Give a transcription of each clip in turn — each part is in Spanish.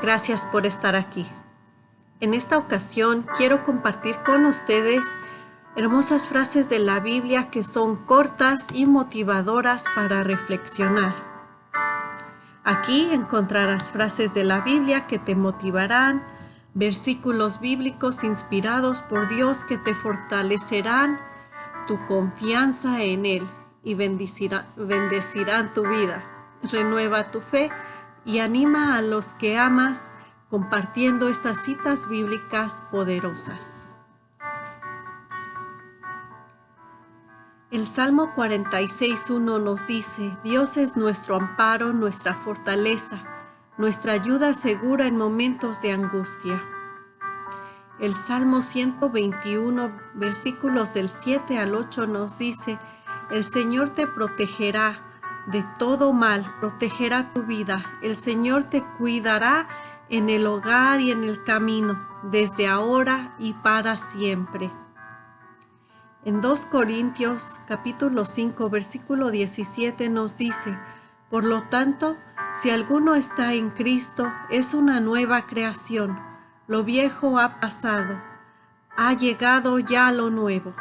Gracias por estar aquí. En esta ocasión quiero compartir con ustedes hermosas frases de la Biblia que son cortas y motivadoras para reflexionar. Aquí encontrarás frases de la Biblia que te motivarán, versículos bíblicos inspirados por Dios que te fortalecerán tu confianza en Él y bendecirán tu vida. Renueva tu fe y anima a los que amas compartiendo estas citas bíblicas poderosas. El Salmo 46:1 nos dice: Dios es nuestro amparo, nuestra fortaleza, nuestra ayuda segura en momentos de angustia. El Salmo 121, versículos del 7 al 8 nos dice: El Señor te protegerá de todo mal, protegerá tu vida. El Señor te cuidará en el hogar y en el camino, desde ahora y para siempre. En 2 Corintios capítulo 5, versículo 17 nos dice: Por lo tanto, si alguno está en Cristo, es una nueva creación. Lo viejo ha pasado, ha llegado ya lo nuevo.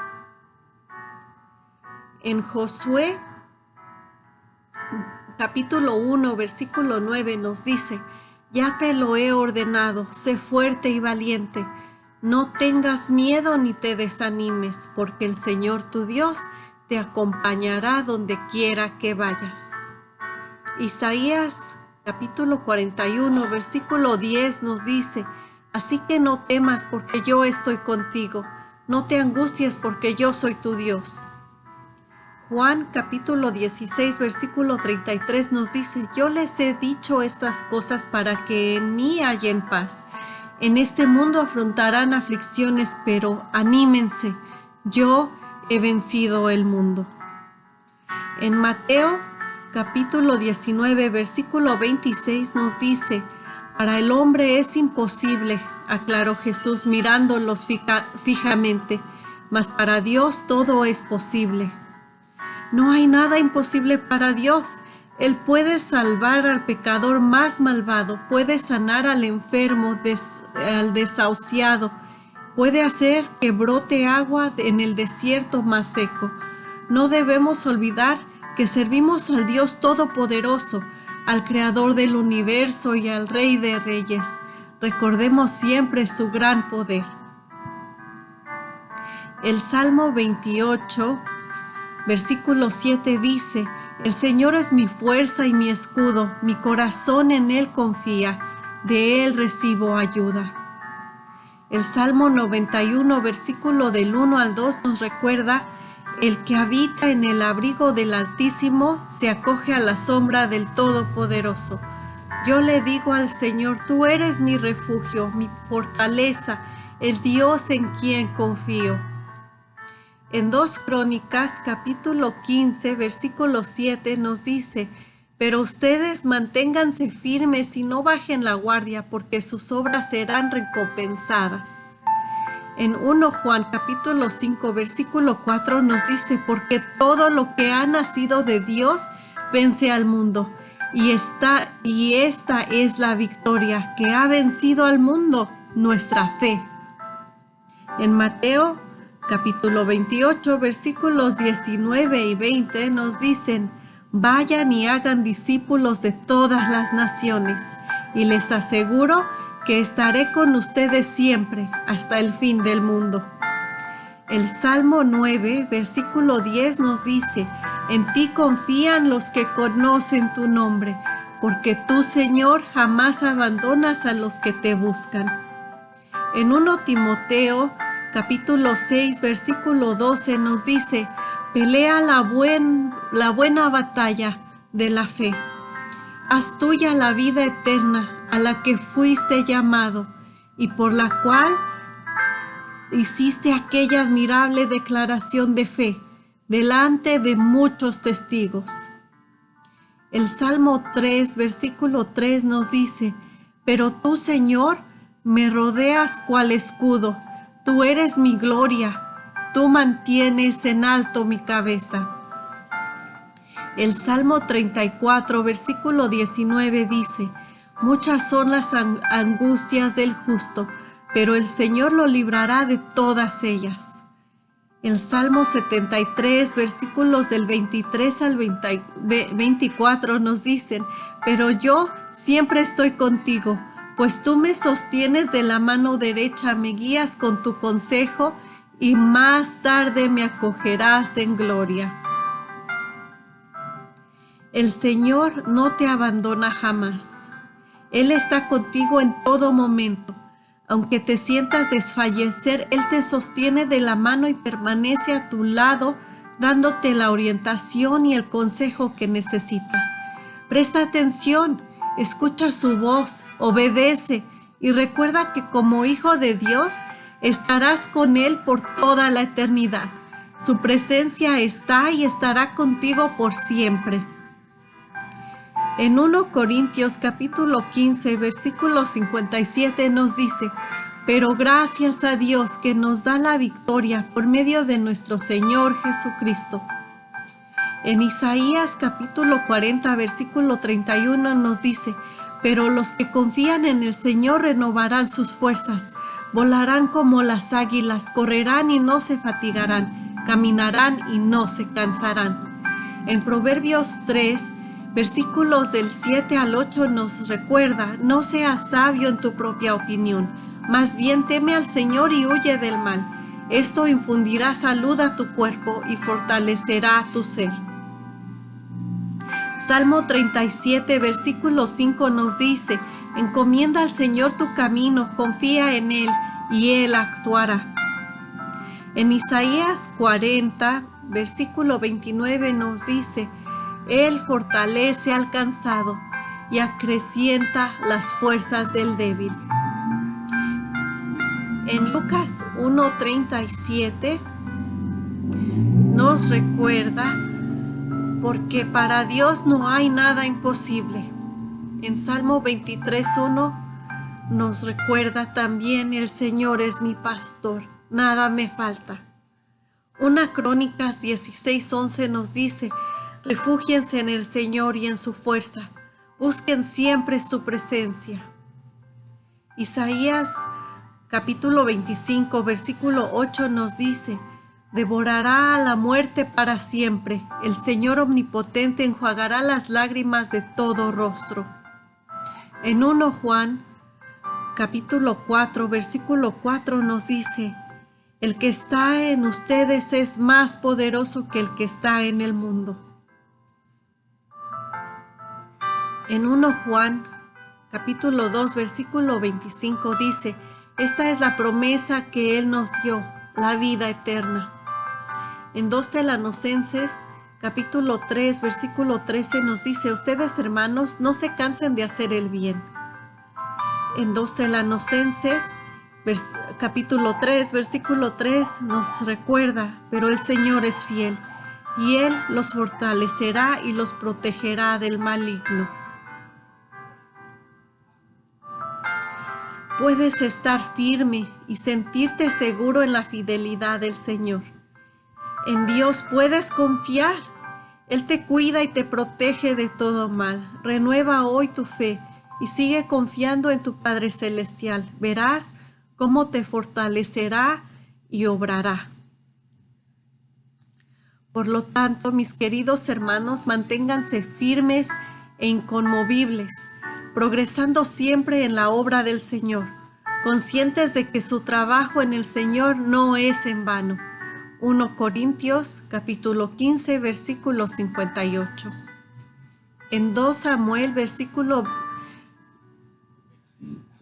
En Josué capítulo 1, versículo 9 nos dice: Ya te lo he ordenado, sé fuerte y valiente. No tengas miedo ni te desanimes, porque el Señor tu Dios te acompañará donde quiera que vayas. Isaías capítulo 41, versículo 10 nos dice: Así que no temas, porque yo estoy contigo. No te angusties, porque yo soy tu Dios. Juan capítulo 16, versículo 33 nos dice: Yo les he dicho estas cosas para que en mí hallen paz. En este mundo afrontarán aflicciones, pero anímense, yo he vencido el mundo. En Mateo capítulo 19, versículo 26 nos dice: Para el hombre es imposible, aclaró Jesús mirándolos fijamente, mas para Dios todo es posible. No hay nada imposible para Dios. Él puede salvar al pecador más malvado, puede sanar al enfermo, al desahuciado, puede hacer que brote agua en el desierto más seco. No debemos olvidar que servimos al Dios Todopoderoso, al Creador del universo y al Rey de Reyes. Recordemos siempre su gran poder. El Salmo 28, versículo 7 dice: El Señor es mi fuerza y mi escudo, mi corazón en Él confía, de Él recibo ayuda. El Salmo 91, versículo del 1 al 2 nos recuerda: El que habita en el abrigo del Altísimo se acoge a la sombra del Todopoderoso. Yo le digo al Señor: Tú eres mi refugio, mi fortaleza, el Dios en quien confío. En 2 Crónicas, capítulo 15, versículo 7 nos dice: Pero ustedes manténganse firmes y no bajen la guardia, porque sus obras serán recompensadas. En 1 Juan, capítulo 5, versículo 4 nos dice: Porque todo lo que ha nacido de Dios vence al mundo, y esta es la victoria que ha vencido al mundo, nuestra fe. En Mateo capítulo 28, versículos 19 y 20 nos dicen: Vayan y hagan discípulos de todas las naciones, y les aseguro que estaré con ustedes siempre, hasta el fin del mundo. El Salmo 9, versículo 10 nos dice: En ti confían los que conocen tu nombre, porque tú, Señor, jamás abandonas a los que te buscan. En 1 Timoteo capítulo 6, versículo 12 nos dice: Pelea la buena batalla de la fe. Haz tuya la vida eterna a la que fuiste llamado y por la cual hiciste aquella admirable declaración de fe delante de muchos testigos. El Salmo 3, versículo 3 nos dice: Pero tú, Señor, me rodeas cual escudo. Tú eres mi gloria, tú mantienes en alto mi cabeza. El Salmo 34, versículo 19 dice: Muchas son las angustias del justo, pero el Señor lo librará de todas ellas. El Salmo 73, versículos del 23 al 24 nos dicen: pero yo siempre estoy contigo, pues tú me sostienes de la mano derecha, me guías con tu consejo y más tarde me acogerás en gloria. El Señor no te abandona jamás. Él está contigo en todo momento. Aunque te sientas desfallecer, Él te sostiene de la mano y permanece a tu lado, dándote la orientación y el consejo que necesitas. Presta atención, escucha su voz, obedece y recuerda que como hijo de Dios estarás con Él por toda la eternidad. Su presencia está y estará contigo por siempre. En 1 Corintios capítulo 15, versículo 57 nos dice: pero gracias a Dios que nos da la victoria por medio de nuestro Señor Jesucristo. En Isaías capítulo 40, versículo 31 nos dice: pero los que confían en el Señor renovarán sus fuerzas, volarán como las águilas, correrán y no se fatigarán, caminarán y no se cansarán. En Proverbios 3, versículos del 7 al 8 nos recuerda: no seas sabio en tu propia opinión, más bien teme al Señor y huye del mal. Esto infundirá salud a tu cuerpo y fortalecerá tu ser. Salmo 37, versículo 5 nos dice: encomienda al Señor tu camino, confía en Él y Él actuará. En Isaías 40, versículo 29 nos dice: Él fortalece al cansado y acrecienta las fuerzas del débil. En Lucas 1:37 nos recuerda: porque para Dios no hay nada imposible. En Salmo 23:1 nos recuerda también: el Señor es mi pastor, nada me falta. 1 Crónicas 16:11 nos dice: refúgiense en el Señor y en su fuerza, busquen siempre su presencia. Isaías capítulo 25, versículo 8 nos dice: devorará a la muerte para siempre, el Señor omnipotente enjuagará las lágrimas de todo rostro. En 1 Juan capítulo 4, versículo 4 nos dice: el que está en ustedes es más poderoso que el que está en el mundo. En 1 Juan capítulo 2, versículo 25 dice: esta es la promesa que Él nos dio, la vida eterna. En 2 Tesalonicenses capítulo 3, versículo 13 nos dice: ustedes, hermanos, no se cansen de hacer el bien. En 2 Tesalonicenses capítulo 3, versículo 3 nos recuerda: pero el Señor es fiel y Él los fortalecerá y los protegerá del maligno. Puedes estar firme y sentirte seguro en la fidelidad del Señor. En Dios puedes confiar. Él te cuida y te protege de todo mal. Renueva hoy tu fe y sigue confiando en tu Padre Celestial. Verás cómo te fortalecerá y obrará. Por lo tanto, mis queridos hermanos, manténganse firmes e inconmovibles, progresando siempre en la obra del Señor, conscientes de que su trabajo en el Señor no es en vano. 1 Corintios capítulo 15, versículo 58. En 2 Samuel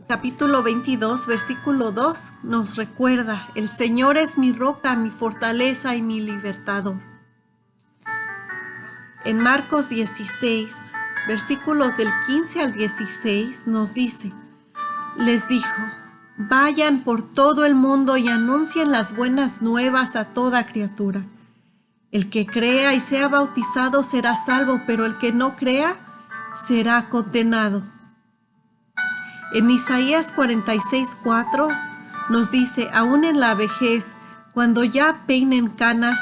capítulo 22, versículo 2 nos recuerda: el Señor es mi roca, mi fortaleza y mi libertador. En Marcos 16, versículos del 15 al 16 nos dice: les dijo: vayan por todo el mundo y anuncien las buenas nuevas a toda criatura. El que crea y sea bautizado será salvo, pero el que no crea será condenado. En Isaías 46:4 nos dice: aún en la vejez, cuando ya peinen canas,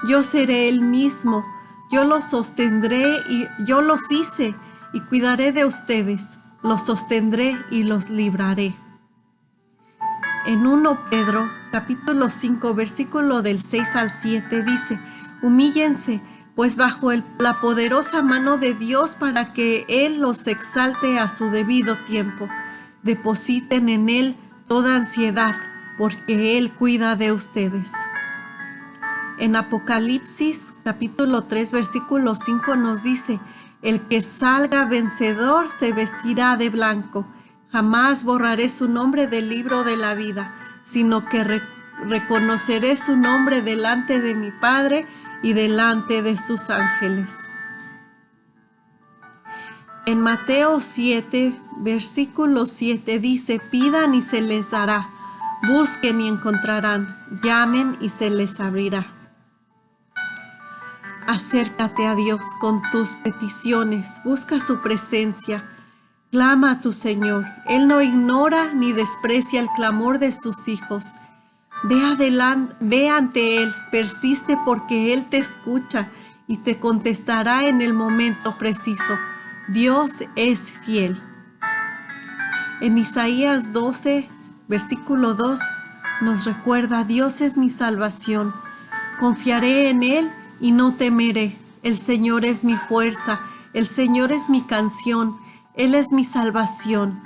yo seré el mismo, yo los sostendré y yo los hice y cuidaré de ustedes. los sostendré y los libraré. En 1 Pedro, capítulo 5, versículo del 6 al 7 dice: humíllense, pues bajo la poderosa mano de Dios, para que Él los exalte a su debido tiempo. Depositen en Él toda ansiedad, porque Él cuida de ustedes. En Apocalipsis, capítulo 3, versículo 5 nos dice: el que salga vencedor se vestirá de blanco. Jamás borraré su nombre del libro de la vida, sino que reconoceré su nombre delante de mi Padre y delante de sus ángeles. En Mateo 7, versículo 7 dice: pidan y se les dará, busquen y encontrarán, llamen y se les abrirá. Acércate a Dios con tus peticiones, busca su presencia, clama a tu Señor. Él no ignora ni desprecia el clamor de sus hijos. Ve ante Él, persiste, porque Él te escucha y te contestará en el momento preciso. Dios es fiel. En Isaías 12, versículo 2 nos recuerda: Dios es mi salvación, confiaré en Él y no temeré. El Señor es mi fuerza, el Señor es mi canción, Él es mi salvación.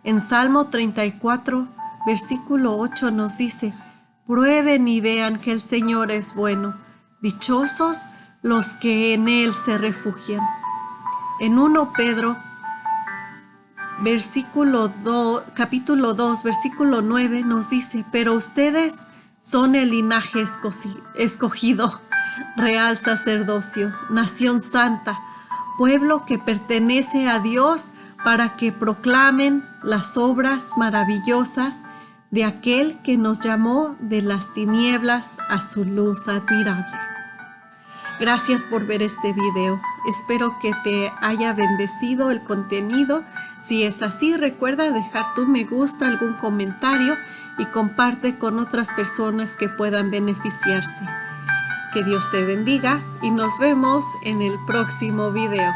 En Salmo 34, versículo 8 nos dice: prueben y vean que el Señor es bueno, dichosos los que en Él se refugian. En 1 Pedro, capítulo 2, versículo 9 nos dice: pero ustedes son el linaje escogido, real sacerdocio, nación santa, pueblo que pertenece a Dios, para que proclamen las obras maravillosas de aquel que nos llamó de las tinieblas a su luz admirable. Gracias por ver este video. Espero que te haya bendecido el contenido. Si es así, recuerda dejar tu me gusta, algún comentario y comparte con otras personas que puedan beneficiarse. Que Dios te bendiga y nos vemos en el próximo video.